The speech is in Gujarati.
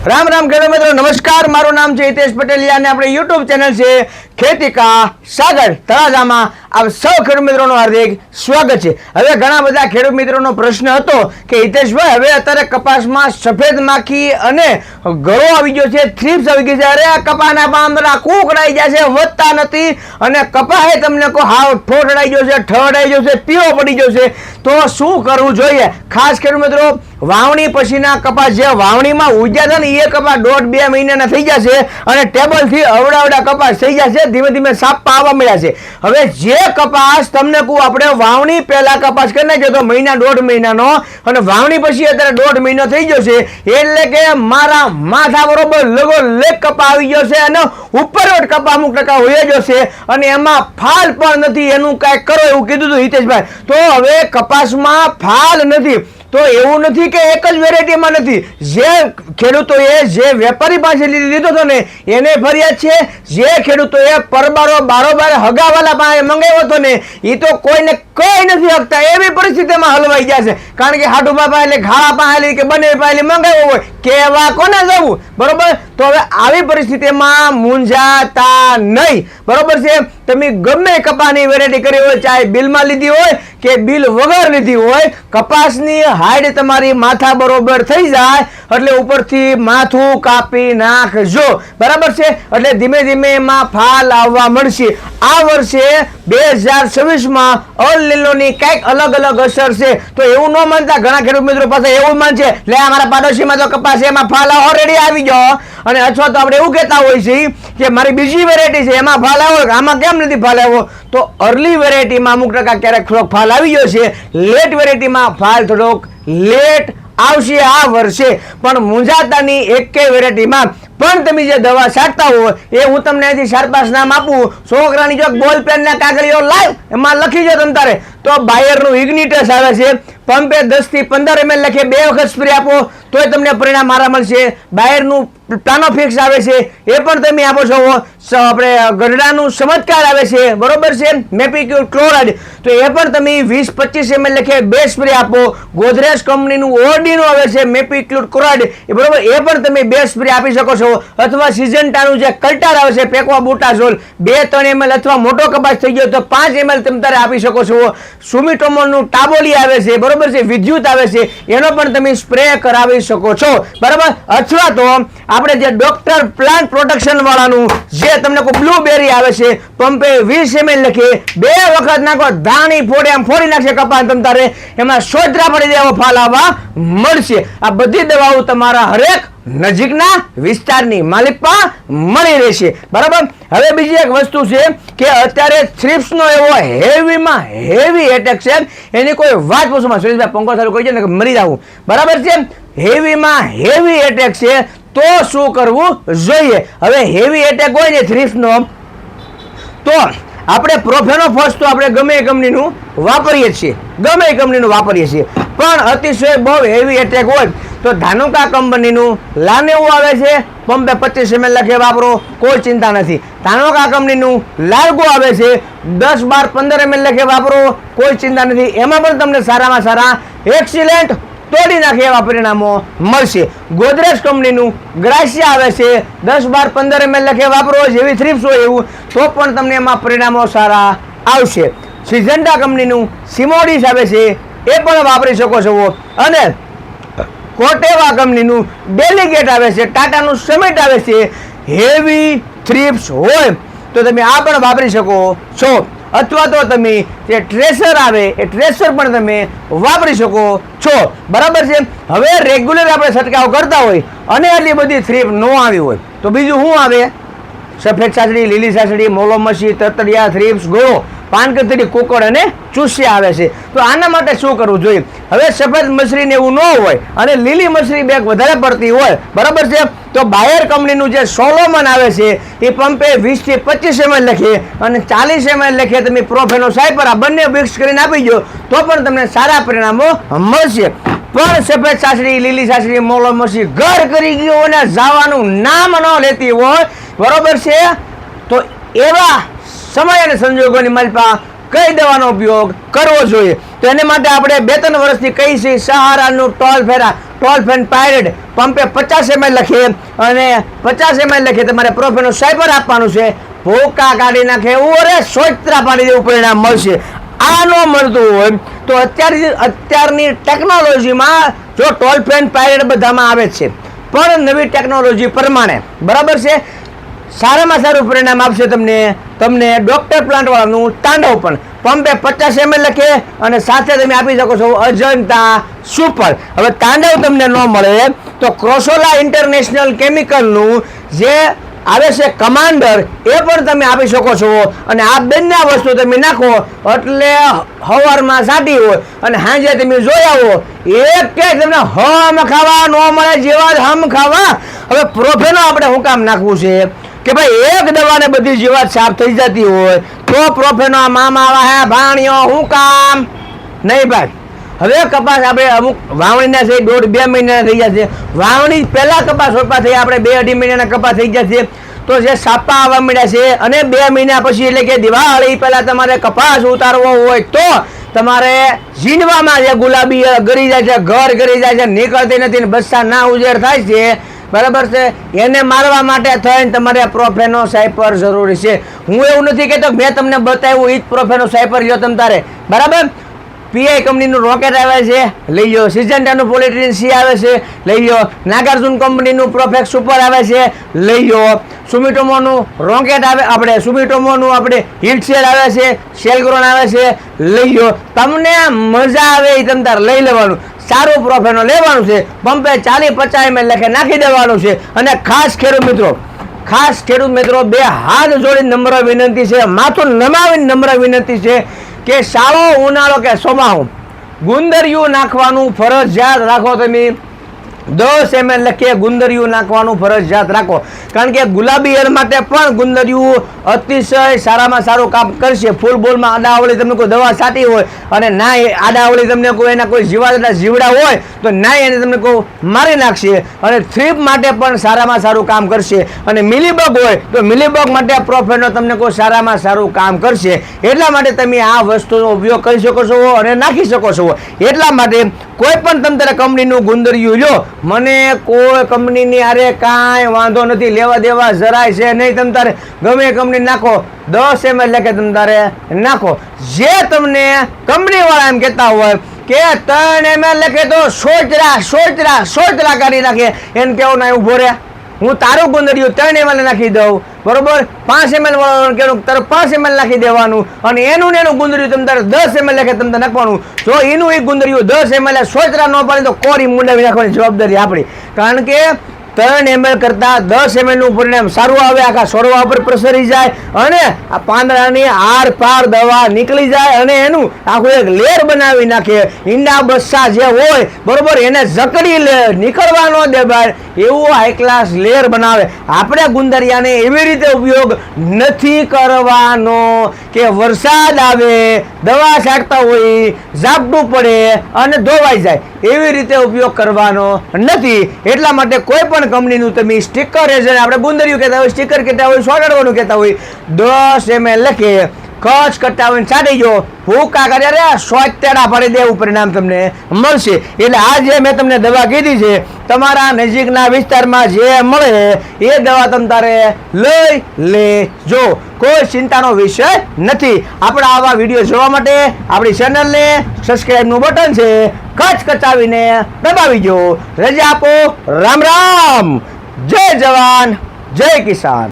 राम राम खेडूत मित्रों, नमस्कार। मारू नाम है हितेश पटेलिया ने अपने यूट्यूब चैनल से खेती का सागर तळाजामा आप सौ खेडूत मित्रों हार्दिक स्वागत है। हवे घणा बधा खेडूत मित्रों प्रश्न हतो कि हितेश भाई हवे अत्यारे कपास में सफेद माखी अने गळो आवी गयो छे, थ्रिप्स आवी गई छे, अरे आ कपासना પાંદડા કૂકડાઈ જાય છે, વધતા નથી અને કપાસે તમને કો હાવ ઠોઠડાઈ ગયો છે, ઠડાઈ ગયો છે, પીળો પડી ગયો છે, તો શું કરવું જોઈએ? ખાસ ખેડૂત મિત્રો વાવણી પછીના કપાસ જે વાવણીમાં ઉગ્યા છે ને એ કપાસ 1.5-2 મહિનાના થઈ જશે અને ટેબલથી અવડાવડા કપાસ થઈ જશે, ધીમે ધીમે સાપા આવવા મળ્યા છે। હવે જે કપાસ તમને કહું આપણે વાવણી પહેલા કપાસ કરી નાખ્યો તો મહિના 1.5 મહિનાનો અને વાવણી પછી અત્યારે 1.5 મહિનો થઈ ગયો છે, એટલે કે મારા માથા બરોબર લગો લેક કપા આવી ગયો છે અને ઉપરવટ કપા અમુક ટકા હોઈ ગયો છે અને એમાં ફાલ પણ નથી, એનું કાંઈક કરો એવું કીધું હતું હિતેશભાઈ। તો હવે કપાસમાં ફાલ નથી तो એવું નથી કે એક જ વેરાયટીમાં નથી, જે ખેડૂતોએ જે વેપારી પાસે લીધો હતો ને એને ફરિયાદ છે, જે ખેડૂતોએ પરબારો બારોબાર હગાવાલા પાસે મંગાવ્યો હતો ને એ તો કોઈને કઈ નથી શકતા એવી પરિસ્થિતિમાં હલવાઈ ગયા છે, કારણ કે હાડુ બાપા એટલે ઘાડા પાસે કે બંને પાસે મંગાવ્યો હોય કેવા કોને જવું, બરોબર? તો હવે આવી પરિસ્થિતિમાં મૂંઝાતા નહીં, બરોબર છે? તમે ગમે કપાસની વેરાયટી કરી હોય, ચાહે બિલમાં લીધી હોય કે બિલ વગર લીધી હોય, કપાસની હાઈડ તમારી માથા બરોબર થઈ જાય એટલે ઉપરથી માથું કાપી નાખજો, બરાબર છે? એટલે ધીમે ધીમે એમાં ફાલ આવવા મળશે। આ વર્ષે 2026 માં અલ નીલોની કંઈક અલગ અલગ અસર છે, તો એવું ન માનતા ઘણા ખેડૂત મિત્રો પાસે એવું માનશે લે અમારા પાડોશીમાં તો કપાસ એમાં ફાલ ઓલરેડી આવી ગયો, અને અથવા તો આપણે એવું કહેતા હોય છે કે મારી બીજી વેરાયટી છે એમાં ફાલ આવ્યો, આમાં કેમ નથી ફાલ આવ્યો? તો અર્લી વેરાયટીમાં અમુક ટકા ક્યારેક થોડોક ફાલ આવી ગયો છે, લેટ વેરાયટીમાં ફાલ થોડોક લેટ આવશે આ વર્ષે, પણ મૂંઝાતાની એકે વેરાયટીમાં પણ તમે જે દવા છાંટતા હોય એ હું તમને અહીંથી 4-5 નામ આપું, છોકરાની જો બોલ પેન ના કાગળીઓ લાવ એમાં લખી જો તમ તારે તો બાયરનું ઇગ્નિટસ આવે છે, પંપે 10 થી 15 ml લખે 2 વખત સ્પ્રે આપો તોય તમને પરિણામ મારા મળશે। બાયરનું પ્લાનોફિક્સ આવે છે એ પણ તમે આપો છો, આપણે ગઢડાનું ચમત્કાર આવે છે, બરોબર છે? મેપિક્યુર ક્લોરાઇડ તો એ પણ તમે 20-25 ml લખે 2 સ્પ્રે આપો। ગોદરેજ કંપનીનું ઓડીનું આવે છે મેપિક્યુર ક્લોરાઇડ એ બરોબર, એ પણ તમે 2 સ્પ્રે આપી શકો છો, અથવા સિઝન્ટાનું જે કલ્ટાર આવે છે પેકવા બુટાઝોલ 2-3 ml અથવા મોટો કપાસ થઈ ગયો તો 5 ml તમે તારે આપી શકો છો। સુમિટોમોલનું ટાબોલી આવે છે, બરોબર છે? વિદ્યુત આવે છે, એનો પણ તમે સ્પ્રે કરાવી શકો છો, બરાબર? અથવા તો આપણે જે ડોક્ટર પ્લાન્ટ પ્રોટેક્શન વાળાનું જે તમને કોઈ બ્લુબેરી આવે છે પંપે 20 ml લખે 2 વખત નાખો, ધાણી ફોડે એમ ફોડી નાખશે કપાસ તમ તારે, એમાં સોજરા પડી દેવો ફાલ આવવા મળશે। આ બધી દવાઓ તમારા હરેક નજીકના વિસ્તારની માલિકમાં મળી રહેશે, બરાબર? હવે બીજી એક વસ્તુ છે કે અત્યારે થ્રિપ્સનો એવો હેવીમાં હેવી એટેક છે, એની કોઈ વાત પૂછવામાં સુરેશભાઈ પંખો ચાલુ કરી છે ને કે મરી જાવું, બરાબર છે? હેવીમાં હેવી એટેક છે તો શું કરવું જોઈએ? હવે હેવી એટેક હોય ને થ્રિપ્સનો તો આપણે પ્રોફેનોફોસ તો આપણે ગમે એ કંપનીનું વાપરીએ છીએ, ગમે એ કંપનીનું વાપરીએ છીએ, પણ અતિશય બહુ હેવી એટેક હોય તો ધાનુકા કંપનીનું લાનેવું આવે છે, પંપે 25 ml લખે વાપરો, કોઈ ચિંતા નથી। ધાનુકા કંપનીનું લાર્ગો આવે છે 10-12-15 ml લખે વાપરો, કોઈ ચિંતા નથી, એમાં પણ તમને સારામાં સારા એક્સિલેન્ટ તોડી નાખે એવા પરિણામો મળશે। ગોદરેજ કંપનીનું ગ્રાસિયા આવે છે 10-12-15 ml લખે વાપરો, જેવી થ્રિપ્સ હોય એવું, તો પણ તમને એમાં પરિણામો સારા આવશે। સિઝન્ટા કંપનીનું સિમોડિસ આવે છે એ પણ વાપરી શકો છો, અને કોટેવા કંપનીનું ડેલિગેટ આવે છે, ટાટાનું સમિટ આવે છે, હેવી થ્રિપ્સ હોય તો તમે આ પણ વાપરી શકો છો, અથવા તો તમે જે ટ્રેસર આવે એ ટ્રેસર પણ તમે વાપરી શકો છો, બરાબર છે? હવે રેગ્યુલર આપણે છંટકાવ કરતા હોય અને આટલી બધી થ્રિપ ન આવી હોય તો બીજું શું આવે? સફેદ સાસડી, લીલી સાસડી, મોલોમસી, તતડિયા, થ્રિપ્સ, ગોળો, પાનકતરી, કુકડ અને ચૂસ્યા આવે છે, તો આના માટે શું કરવું જોઈએ? હવે સફેદ મસરીને એવું ન હોય અને લીલી મસરી બેગ વધારે પડતી હોય, બરાબર છે? તો બાયર કંપનીનું જે સોલોમન આવે છે એ પંપે 20-25 ml લખે અને 40 ml લખે તમે પ્રોફેનો સાયપર આ બંને મિક્સ કરીને આપી દો તો પણ તમને સારા પરિણામો મળશે। પણ સફેદ સાસડી, લીલી સાસડી, મોલોમસી ઘર કરી ગયો અને જવાનું નામ ન લેતી હોય, બરોબર છે? તો એવા સમય અને સંજોગોની માલપા કઈ દવાનો ઉપયોગ કરવો જોઈએ? તો એને માટે આપણે 2-3 વર્ષથી કઈ છે સહારાનું ટોલફેન પાયરેટ પંપે 50 ml લખે અને 50 ml લખે તમારે પ્રોફેનો સાયપર આપવાનું છે. ભૂકા કાઢી નાખે એવું અરે સોચરા પાડી દેવું પરિણામ મળશે. આ ન મળતું હોય તો અત્યારની ટેકનોલોજીમાં જો ટોલ ફ્રી પાયરેટ બધામાં આવે છે, પણ નવી ટેકનોલોજી પ્રમાણે બરાબર છે સારામાં સારું પરિણામ આપશે તમને ડોક્ટર પ્લાન્ટ વાળાનું તાંડવ પણ પંપે 50 ml લખે અને સાથે તમે આપી શકો છો અજંતા સુપર. હવે તાંડવ તમને ન મળે તો ક્રોસોલા ઇન્ટરનેશનલ કેમિકલનું જે આવે છે કમાન્ડર એ પણ તમે આપી શકો છો. અને આ બંને વસ્તુ તમે નાખો એટલે હવારમાં સાટી હોય અને સાંજે તમે જોઈ આવો એક કે તમને હમ ખાવા ન મળે જેવા હમ ખાવા. હવે પ્રોફેનો આપણે શું કામ નાખવું છે કે ભાઈ એક દવાને બધી જીવાત સાફ થઈ જતી હોય તો પ્રોફેનો મામા આવા હે ભાણિયો શું કામ નહીં ભાઈ. હવે કપાસ આપણે અમુક વાવણીના છે 1.5-2 મહિનાના થઈ જશે. વાવણી પહેલા કપાસ રોપા થઈ આપણે 2-2.5 મહિનાના કપાસ થઈ જશે. તો જે સાપા આવવા મળ્યા છે અને 2 મહિના પછી એટલે કે દિવાળી પહેલા તમારે કપાસ ઉતારવો હોય તો તમારે ઝીંડવામાં જે ગુલાબી ગરી જાય છે, ઘર ગરી જાય છે, નીકળતી નથી, બસ્સા ના ઉજેર થાય છે બરાબર છે, એને મારવા માટે થઈને તમારે પ્રોફેનો સાયપર જરૂરી છે. હું એવું નથી કહેતો મેં તમને બતાવ્યું એ જ પ્રોફેનો સાયપર લ્યો તમ તારે બરાબર. પીઆઈ કંપનીનું રોકેટ આવે છે લઈ લો, સિજન્ટાનું પોલિટ્રીન સી આવે છે લઈ લો, નાગાર્જુન કંપનીનું પ્રોફેક્સ સુપર આવે છે લઈ લો, સુમિટોમોનું રોકેટ આવે આપણે સુમિટોમોનું આપણે હિટશેલ આવે છે, શેલગ્રોન આવે છે લઈ લો. તમને મજા આવે એ તમ તાર લઈ લેવાનું, સારું પ્રોફેનો લેવાનું છે. પંપે 40-50 ml લખે નાખી દેવાનું છે. અને ખાસ ખેડૂત મિત્રો 2 હાથ જોડી નમ્ર વિનંતી છે, માથું નમાવીને નમ્ર વિનંતી છે કે શાળો ઉનાળો કે ચોમાસું ગુંદરિયું નાખવાનું ફરજિયાત રાખો. તમે 10 ml લખીએ ગુંદરિયું નાખવાનું ફરજિયાત રાખો, કારણ કે ગુલાબી એર માટે પણ ગુંદરિયું અતિશય સારામાં સારું કામ કરશે. ફૂલ બોલમાં આડાવળી તમને કોઈ દવા સાટી હોય અને ના આડાવળી તમને કોઈ એના કોઈ જીવડા હોય તો ના એને તમને કોઈ મારી નાખશે. અને થ્રીપ માટે પણ સારામાં સારું કામ કરશે. અને મિલીબગ હોય તો મિલીબગ માટે પ્રોફેનો તમને કોઈ સારામાં સારું કામ કરશે. એટલા માટે તમે આ વસ્તુનો ઉપયોગ કરી શકો છો અને નાખી શકો છો. એટલા માટે કોઈ પણ તમે તારે કંપનીનું ગુંદરિયું લો, મને કોઈ કંપનીની અરે કાંઈ વાંધો નથી, લેવા દેવા જરાય છે નહીં. તમે તારે ગમે કંપની નાખો 10 ml લખે તમે તારે નાખો. જે તમને કંપનીવાળા એમ કહેતા હોય કે 3 ml લખે તો સોચરા કાઢી નાખે, એને કેવું ના ઉભો રહે હું તારું ગુંદરિયું 3 ml નાખી દઉં બરોબર. 5 ml વાળાનું કેવું તારે 5 ml નાખી દેવાનું અને એનું ગુંદરિયું તમે તારે 10 ml લખે તમને નાખવાનું. જો એનું એક ગુંદરિયું 10 ml સોચરા ન પાડે તો કોરી મુંડાવી નાખવાની જવાબદારી આપણી, કારણ કે 3 ml કરતાં 10 ml નું પરિણામ સારું આવે. આખા છોડવા ઉપર પ્રસરી જાય અને આ પાંદડાની આર પાર દવા નીકળી જાય અને એનું આખું એક લેર બનાવી નાખે. ઈંડા બસ્સા જે હોય બરોબર એને જકડી લે, નીકળવા ન દે બહાર, એવું હાઈ ક્લાસ લેર બનાવે. આપણે ગુંદરિયાને એવી રીતે ઉપયોગ નથી કરવાનો કે વરસાદ આવે દવા છાંટતા હોય ઝાપટું પડે અને ધોવાઈ જાય, એવી રીતે ઉપયોગ કરવાનો નથી. એટલા માટે કોઈ પણ કંપનીનું તમે સ્ટીકર છે આપણે ગુંદરિયું કહેતા હોય, સ્ટીકર કહેતા હોય, સોડાડવાનું કહેતા હોય, 10 ml લખે કચ્છ કટાવીને છાંટી જો ભૂકા કર્યા સોચેડા પાડી દેવું પરિણામ તમને મળશે. એટલે આ જે મેં તમને દવા કીધી છે તમારા નજીકના વિસ્તારમાં જે મળે એ દવા તમે તારે લઈ લેજો, કોઈ ચિંતાનો વિષય નથી. આપણા આવા વિડીયો જોવા માટે આપણી ચેનલને સબસ્ક્રાઈબનું બટન છે કચ્છ કચાવીને દબાવી દો. રજા આપો. રામ રામ. જય જવાન જય કિસાન.